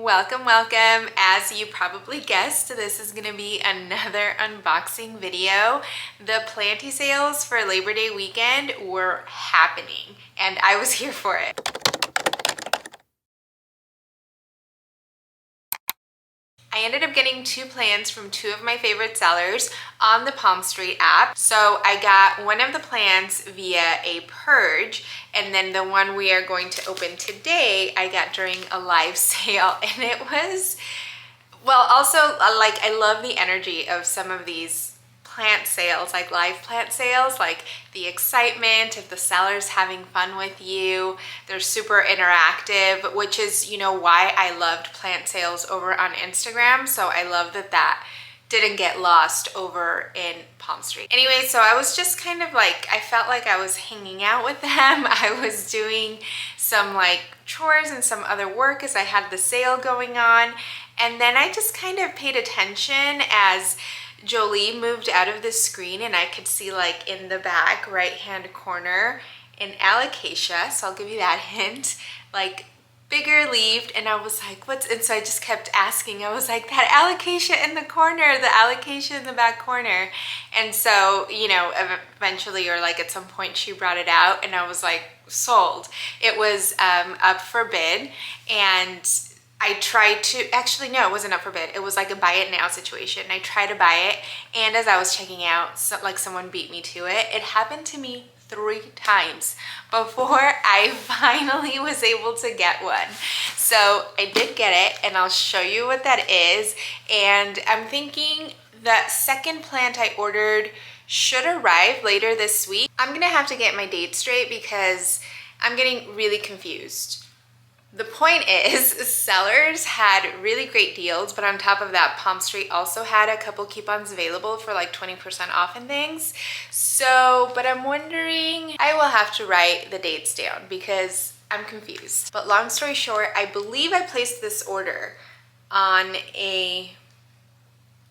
Welcome, welcome. As you probably guessed, this is gonna be another unboxing video. The planty sales for Labor Day weekend were happening and I was here for it. I ended up getting two plants from two of my favorite sellers on the Palm Street app. So I got one of the plants via a purge, and then the one we are going to open today, I got during a live sale, and it was, well, also like I love the energy of some of these plant sales, like live plant sales, like the excitement of the sellers having fun with you. They're super interactive, which is, you know, why I loved plant sales over on Instagram. So I love that that didn't get lost over in Palm Street. Anyway, so I was just kind of like, I felt like I was hanging out with them. I was doing some like chores and some other work as I had the sale going on. And then I just kind of paid attention as Jolie moved out of the screen, and I could see like in the back right hand corner an Alocasia, so I'll give you that hint, like bigger leaved, and I was like, what's, and so I just kept asking, I was like, that Alocasia in the corner, the Alocasia in the back corner. And so, you know, eventually, or like at some point, she brought it out and I was like, sold. It was up for bid, and I tried to, actually no, it wasn't up for bid. It was like a buy it now situation. I tried to buy it, and as I was checking out, like someone beat me to it. It happened to me 3 times before I finally was able to get one. So I did get it, and I'll show you what that is. And I'm thinking that second plant I ordered should arrive later this week. I'm gonna have to get my date straight because I'm getting really confused. The point is, sellers had really great deals, but on top of that, Palm Street also had a couple coupons available for like 20% off and things. So, but I'm wondering, I will have to write the dates down because I'm confused. But long story short, I believe I placed this order on a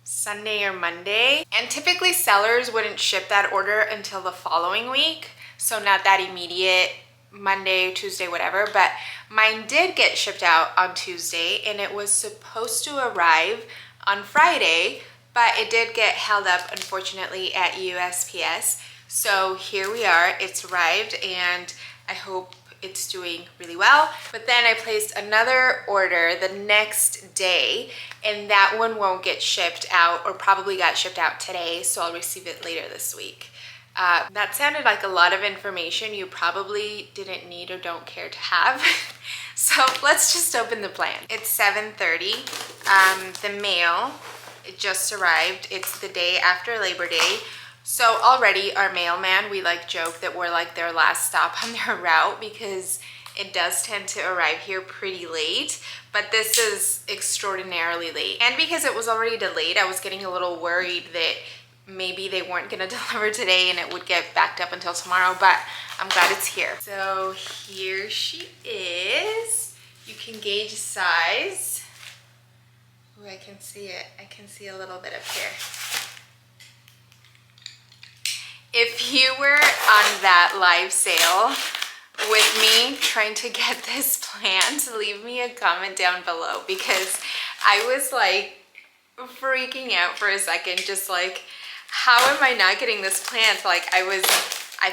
Sunday or Monday, and typically sellers wouldn't ship that order until the following week. So not that immediate, Monday, Tuesday, whatever, but mine did get shipped out on Tuesday, and it was supposed to arrive on Friday, but it did get held up, unfortunately, at USPS. So here we are, it's arrived, and I hope it's doing really well. But then I placed another order the next day, and that one won't get shipped out, or probably got shipped out today, so I'll receive it later this week. That sounded like a lot of information you probably didn't need or don't care to have. So let's just open the plant. It's 7:30. The mail, it just arrived. It's the day after Labor Day. So already our mailman, we like joke that we're like their last stop on their route because it does tend to arrive here pretty late, but this is extraordinarily late. And because it was already delayed, I was getting a little worried that maybe they weren't gonna deliver today and it would get backed up until tomorrow, but I'm glad it's here. So here she is. You can gauge size. Oh, I can see it. I can see a little bit up here. If you were on that live sale with me trying to get this plant, leave me a comment down below, because I was like freaking out for a second, just like, how am I not getting this plant? Like I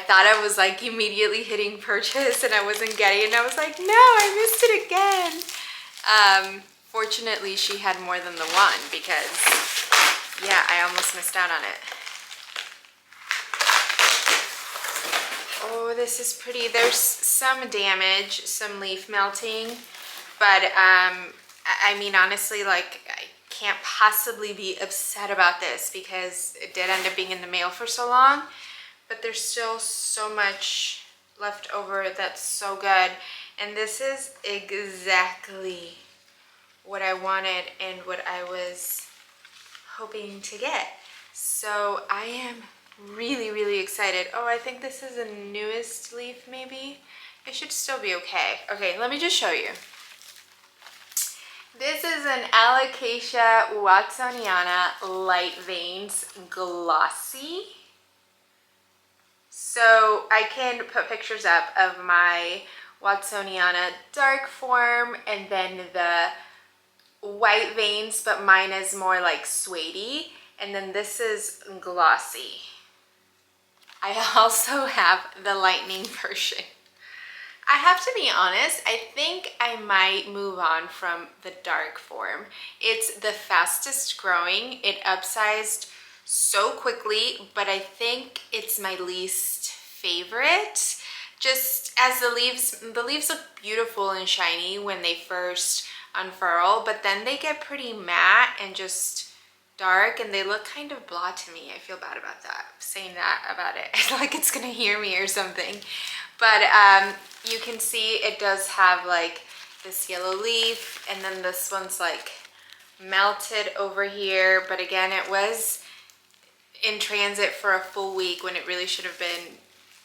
thought I was like immediately hitting purchase and I wasn't getting it, and I was like, no, I missed it again. Fortunately, she had more than the one, because yeah, I almost missed out on it. Oh, this is pretty. There's some damage, some leaf melting, but I mean, honestly, like, I can't possibly be upset about this because it did end up being in the mail for so long, but there's still so much left over that's so good. And this is exactly what I wanted and what I was hoping to get. So I am really, really excited. Oh, I think this is the newest leaf, maybe. It should still be okay. Okay, let me just show you. This is an Alocasia watsoniana light veins glossy. So I can put pictures up of my watsoniana dark form and then the white veins, but mine is more like suede-y. And then this is glossy. I also have the lightning version. I have to be honest, I think I might move on from the dark form. It's the fastest growing. It upsized so quickly, but I think it's my least favorite. Just as the leaves look beautiful and shiny when they first unfurl, but then they get pretty matte and just dark, and they look kind of blah to me. I feel bad about that, saying that about it. I feel like it's gonna hear me or something. But you can see it does have like this yellow leaf, and then this one's like melted over here. But again, it was in transit for a full week when it really should have been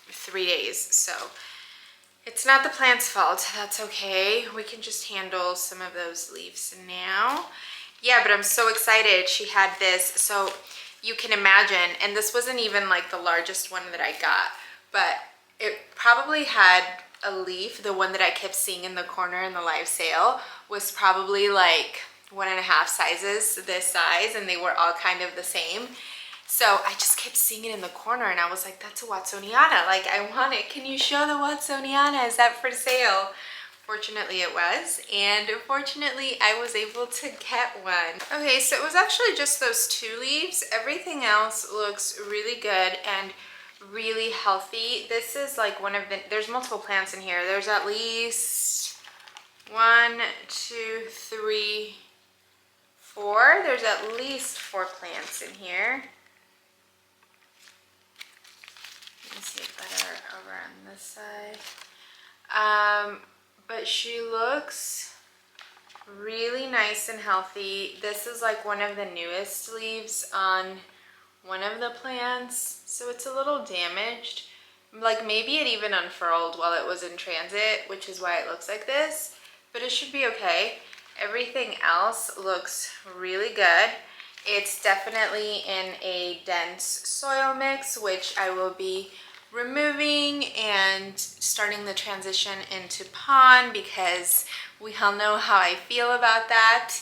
3 days. So it's not the plant's fault. That's okay. We can just handle some of those leaves now. Yeah, but I'm so excited. She had this, so you can imagine, and this wasn't even like the largest one that I got, but it probably had a leaf. The one that I kept seeing in the corner in the live sale was probably like 1.5 sizes this size, and they were all kind of the same. So I just kept seeing it in the corner, and I was like, that's a watsoniana. Like, I want it. Can you show the watsoniana? Is that for sale? Fortunately it was, and fortunately I was able to get one. Okay, so it was actually just those 2 leaves. Everything else looks really good and really healthy. This is like one of the, there's multiple plants in here. There's at least 1, 2, 3, 4. There's at least 4 plants in here. Let me see it better over on this side. But she looks really nice and healthy. This is like one of the newest leaves on one of the plants, so it's a little damaged. Like maybe it even unfurled while it was in transit, which is why it looks like this, but it should be okay. Everything else looks really good. It's definitely in a dense soil mix, which I will be removing and starting the transition into pond, because we all know how I feel about that.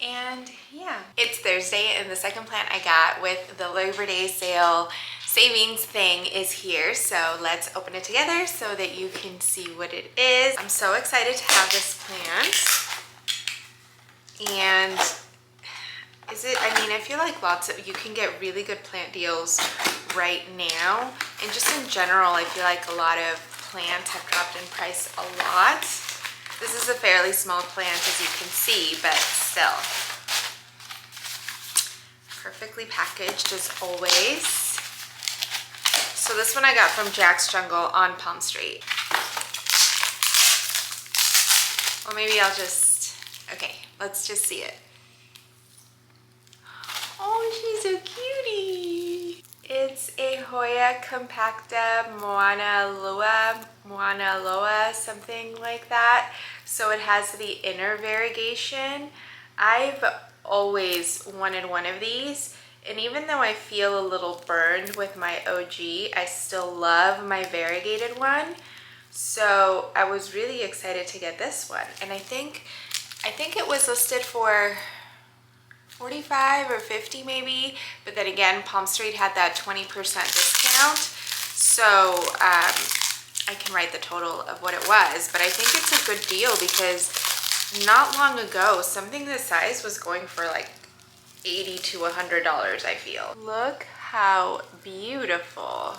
And yeah, it's Thursday, and the second plant I got with the Labor Day sale savings thing is here. So let's open it together so that you can see what it is. I'm so excited to have this plant. And I mean, I feel like you can get really good plant deals right now. And just in general, I feel like a lot of plants have dropped in price a lot. This is a fairly small plant, as you can see, but still. Perfectly packaged as always. So this one I got from Jack's Jungle on Palm Street. Well, maybe I'll just, okay, let's just see it. Oh, she's a cutie. It's a Hoya compacta Moana Loa, something like that. So it has the inner variegation. I've always wanted one of these, and even though I feel a little burned with my OG, I still love my variegated one. So I was really excited to get this one, and I think it was listed for 45 or 50 maybe, but then again, Palm Street had that 20% discount, so I can write the total of what it was, but I think it's a good deal because not long ago, something this size was going for like $80 to $100, I feel. Look how beautiful.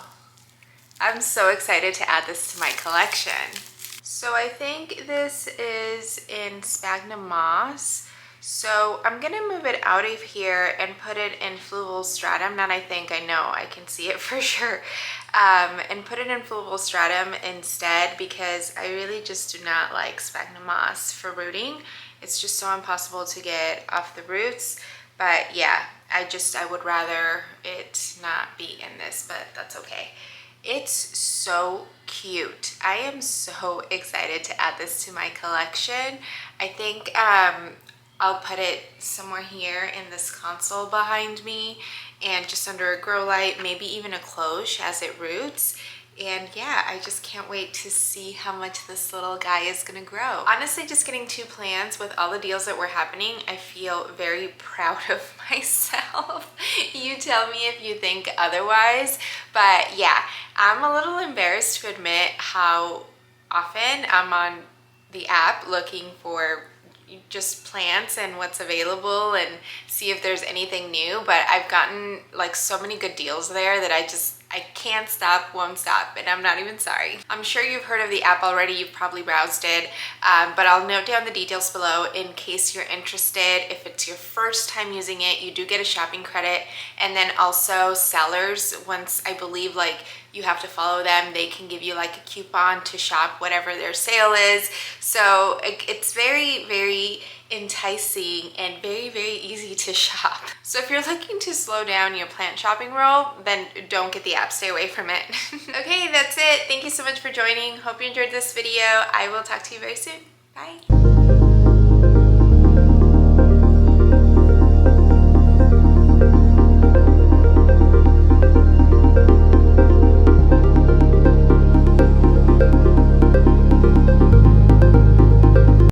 I'm so excited to add this to my collection. So I think this is in sphagnum moss. So I'm gonna move it out of here and put it in fluval stratum. Not I think, I know, I can see it for sure. And put it in fluval stratum instead, because I really just do not like sphagnum moss for rooting. It's just so impossible to get off the roots. But yeah, I would rather it not be in this, but that's okay. It's so cute. I am so excited to add this to my collection. I think I'll put it somewhere here in this console behind me and just under a grow light, maybe even a cloche as it roots. And yeah, I just can't wait to see how much this little guy is gonna grow. Honestly, just getting 2 plants with all the deals that were happening, I feel very proud of myself. You tell me if you think otherwise, but yeah, I'm a little embarrassed to admit how often I'm on the app looking for just plants and what's available and see if there's anything new, but I've gotten like so many good deals there that I can't stop, won't stop, and I'm not even sorry. I'm sure you've heard of the app already, you've probably browsed it, but I'll note down the details below in case you're interested. If it's your first time using it, you do get a shopping credit, and then also sellers, once I believe like you have to follow them, they can give you like a coupon to shop whatever their sale is. So it's very, very enticing and very, very easy to shop. So if you're looking to slow down your plant shopping roll, then don't get the app, stay away from it. Okay, that's it. Thank you so much for joining. Hope you enjoyed this video. I will talk to you very soon. Bye.